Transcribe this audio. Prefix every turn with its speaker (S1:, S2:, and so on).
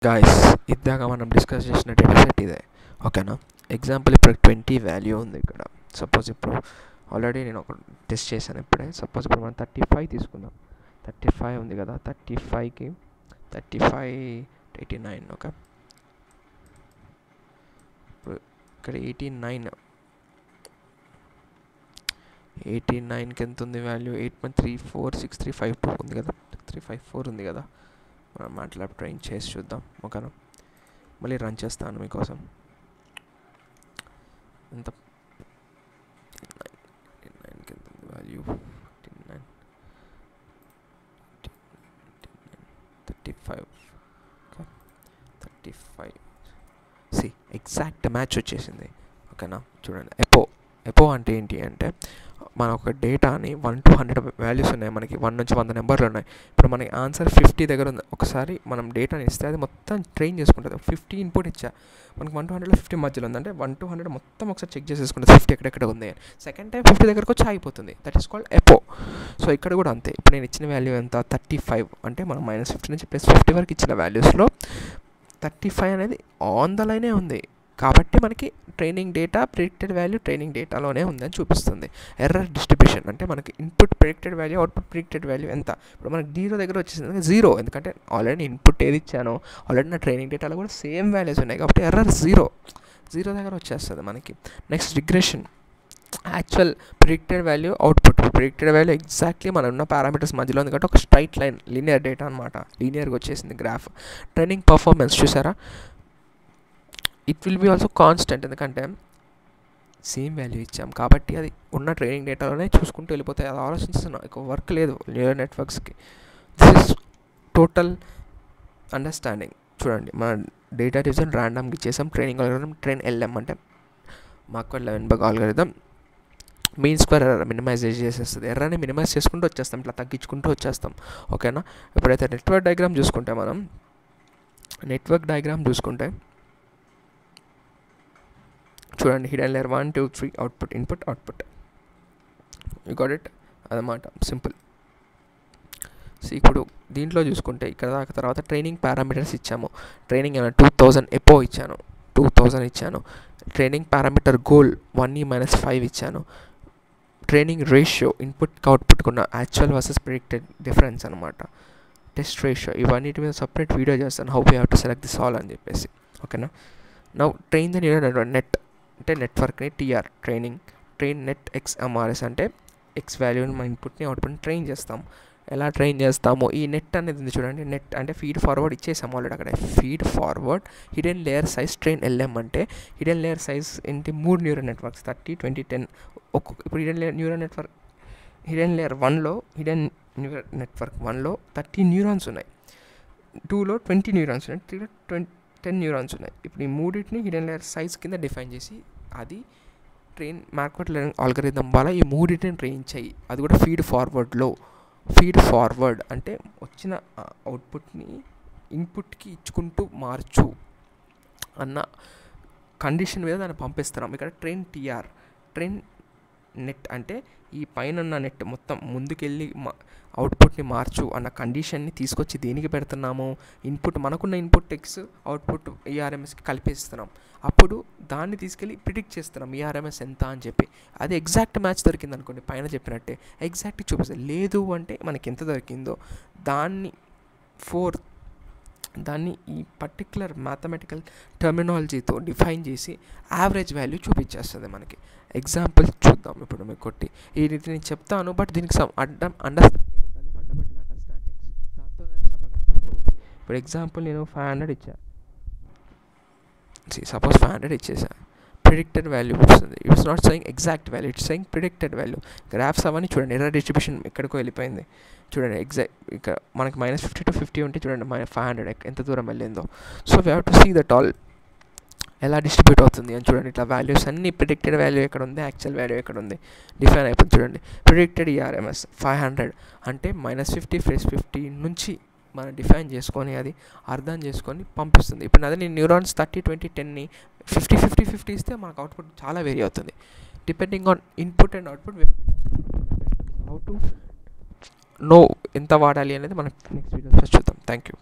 S1: Guys ఇందాక మనం discuss చేసిన డేటా సెట్ ఇదే ఓకేనా. ఎగ్జాంపుల్ ఇప్పుడు 20 వాల్యూ ఉంది ఇక్కడ. సపోజ్ ఇప్పుడు ఆల్రెడీ నేను ఒక టెస్ట్ చేశాను ఇప్పుడే. సపోజ్ ఇప్పుడు మనం 35 తీసుకుందాం. 35 ఉంది కదా, 35కి 89 ఓకే. ఇప్పుడు ఇక్కడ 89కి ఎంత ఉంది వాల్యూ? 8.346352 ఉంది కదా, 354 ఉంది కదా. మనం మ్యాట్లాబ్ ట్రైన్ చేసి చూద్దాం ఓకేనా. మళ్ళీ రన్ చేస్తాను మీకోసం. ఎంత 89కి ఎంత ఉంది వాల్యూ? 35 35 సి ఎగ్జాక్ట్ మ్యాచ్ వచ్చేసింది ఓకేనా. చూడండి, ఎపో అంటే ఏంటి అంటే మన ఒక డేటాని 1 to 100 వాల్యూస్ ఉన్నాయి మనకి, 1 నుంచి 100 నెంబర్లు ఉన్నాయి. ఇప్పుడు మనకి ఆన్సర్ 50 దగ్గర ఉంది. ఒకసారి మనం డేటాని ఇస్తే అది మొత్తం ట్రైన్ చేసుకుంటుంది. 50 ఇన్పుట్ ఇచ్చా, మనకి 1 to 100లో 50 మధ్యలో ఉంది అంటే 1 to 100 మొత్తం ఒకసారి చెక్ చేసేసుకుంటుంది 50 ఎక్కడెక్కడ ఉంది అని. సెకండ్ టైం 50 దగ్గరకు వచ్చి ఆగిపోతుంది. That is called epoch. So ఇక్కడ కూడా అంతే. ఇప్పుడు నేను ఇచ్చిన వాల్యూ ఎంత? 35 అంటే మనం -50 నుంచి +50 వరకు ఇచ్చిన వాల్యూస్లో 35 అనేది ఆన్ ద లైనే ఉంది కాబట్టి మనకి training data predicted value training డేటాలోనే ఉందని చూపిస్తుంది. ఎర్రర్ డిస్ట్రిబ్యూషన్ అంటే మనకి input predicted value output predicted value ఎంత? ఇప్పుడు మనకి 0 దగ్గర వచ్చేసింది, 0 ఎందుకంటే ఆల్రెడీ ఇన్పుట్ ఏది ఇచ్చానో ఆల్రెడీ నా ట్రైనింగ్ డేటాలో కూడా సేమ్ వాల్యూస్ ఉన్నాయి కాబట్టి ఎర్రర్ 0 దగ్గర వచ్చేస్తుంది మనకి. Next regression, actual predicted value output. Predicted value exactly మనం ఉన్న పారామీటర్స్ మధ్యలో ఉంది కాబట్టి ఒక స్ట్రైట్ లైన్ లీనియర్ డేటా అనమాట, లీనియర్గా వచ్చేసింది గ్రాఫ్. ట్రైనింగ్ పర్ఫార్మెన్స్ చూసారా, it will be also constant ఎందుకంటే సేమ్ వాల్యూ ఇచ్చాం కాబట్టి అది ఉన్న ట్రైనింగ్ డేటాలోనే చూసుకుంటూ వెళ్ళిపోతాయి. అది ఆలోచించిన ఎక్కువ వర్క్ లేదు న్యూరల్ నెట్వర్క్స్కి. This is total understanding. చూడండి, మన డేటా డివిజన్ ర్యాండమ్గా ఇచ్చేసాం. ట్రైనింగ్ ఆల్గరిథం ట్రైన్ LM అంటే మాకు 11 algorithm mean square error minimize చేసేస్తుంది. ఎర్రర్ని మినిమైజ్ చేసుకుంటూ వచ్చేస్తాం, ఇట్లా తగ్గించుకుంటూ వచ్చేస్తాం ఓకేనా. ఎప్పుడైతే నెట్వర్క్ డయాగ్రామ్ చూసుకుంటే మనం చూడండి, hidden layer 1 2 3 output input you got it అదన్నమాట, సింపుల్. సో ఇప్పుడు దీంట్లో చూసుకుంటే ఇక్కడ దాకా తర్వాత ట్రైనింగ్ పారామీటర్స్ ఇచ్చాము. ట్రైనింగ్ 2000 ఎపో ఇచ్చాను, 2000 ఇచ్చాను. ట్రైనింగ్ పారామీటర్ గోల్ 1E - 5 ఇచ్చాను. ట్రైనింగ్ రేషియో ఇన్పుట్ అవుట్పుట్కి ఉన్న యాక్చువల్ వర్సెస్ ప్రిడిక్టెడ్ డిఫరెన్స్ అనమాట. టెస్ట్ రేషియో ఇవన్నిటి మీద సపరేట్ వీడియో చేస్తాను, how we have to select this all అని చెప్పేసి ఓకేనా. Now train the neural net అంటే నెట్వర్క్ని ట్రైన్ నెట్ XMRS అంటే X వాల్యూని మన ఇన్పుట్ని అవుట్పుట్ని ట్రైన్ చేస్తాం. ఎలా ట్రైన్ చేస్తామో ఈ నెట్ అనేది ఉంది చూడండి. నెట్ అంటే ఫీడ్ ఫార్వర్డ్ ఇచ్చేసాము ఆల్రెడీ అక్కడ. Feed forward hidden layer size train LM అంటే హిడెన్ లేయర్ సైజ్ ఏంటి? 3 న్యూరల్ నెట్వర్క్స్ 30 20 10 ఒక్కొక్క. ఇప్పుడు హిడెన్ లేయర్ 1లో హిడెన్ న్యూరల్ నెట్వర్క్ 1లో 30 న్యూరాన్స్ ఉన్నాయి, 2లో 20 న్యూరాన్స్ ఉన్నాయి, 3లో 10 న్యూరాన్స్ ఉన్నాయి. ఇప్పుడు ఈ మూడింటిని హిడెన్ లేయర్ సైజ్ కింద డిఫైన్ చేసి అది ట్రైన్ మార్కెట్ లెర్నింగ్ ఆల్గరిథం వల్ల ఈ మూడింటిని ట్రైన్ చేయి. అది కూడా ఫీడ్ ఫార్వర్డ్ అంటే వచ్చిన అవుట్పుట్ని ఇన్పుట్కి ఇచ్చుకుంటూ మార్చు అన్న కండిషన్ మీద దాన్ని పంపిస్తున్నాం. ఇక్కడ ట్రైన్ నెట్ అంటే ఈ పైన ఉన్న నెట్ మొత్తం ముందుకెళ్ళి అవుట్పుట్ని మార్చు అన్న కండిషన్ని తీసుకొచ్చి దేనికి పెడుతున్నాము? మనకున్న ఇన్పుట్ X అవుట్పుట్ ERMSకి కలిపేస్తున్నాం. అప్పుడు దాన్ని తీసుకెళ్ళి ప్రిడిక్ట్ చేస్తున్నాం ERMS ఎంత అని చెప్పి. అది ఎగ్జాక్ట్ మ్యాచ్ దొరికింది అనుకోండి, పైన చెప్పినట్టే ఎగ్జాక్ట్ చూపిస్తుంది. లేదు అంటే మనకి ఎంత దొరికిందో దాన్ని ఈ పర్టిక్యులర్ మ్యాథమెటికల్ టర్మినాలజీతో డిఫైన్ చేసి యావరేజ్ వాల్యూ చూపించేస్తుంది మనకి. ఎగ్జాంపుల్ చూద్దాం ఇప్పుడు మీకు కొట్టి. ఈ రీతి నేను చెప్తాను, బట్ దీనికి అండర్స్టాండింగ్ ఉండాలి, ఫండమెంటల్ అండర్స్టాండింగ్స్. దాంతో నేను చెప్పగలను. ఇప్పుడు ఎగ్జాంపుల్ నేను 500 ఇచ్చా, సపోజ్ 500 ఇచ్చేసా. ప్రిడిక్టెడ్ వాల్యూ వస్తుంది. It's not saying exact value, it's saying predicted value. Graphs అవన్నీ చూడండి, ఎర్రర్ డిస్ట్రిబ్యూషన్ ఎక్కడికో వెళ్ళిపోయింది చూడండి. ఇక్కడ మనకి -50 to 50 ఉంటే చూడండి 500 ఎంత దూరం వెళ్ళిందో. So we have to see that all ఎలా డిస్ట్రిబ్యూట్ అవుతుంది అని చూడండి. ఇట్లా వాల్యూస్ అన్ని ప్రిడిక్టెడ్ వాల్యూ ఎక్కడ ఉంది, యాక్చువల్ వాల్యూ ఎక్కడ ఉంది డిఫైన్ అయిపోతుంది చూడండి. ప్రిడిక్టెడ్ ERMS 500 అంటే -50 + 50 నుంచి మనం డిఫైన్ చేసుకొని అది అర్థం చేసుకొని పంపిస్తుంది. ఇప్పుడు అదే నేను న్యూరాన్స్ 30 20 10ని 50 50 50 ఇస్తే మనకు అవుట్పుట్ చాలా వేరీ అవుతుంది depending on input and output. How to know ఎంత వాడాలి అనేది మనం నెక్స్ట్ వీడియోలో చూద్దాం. Thank you.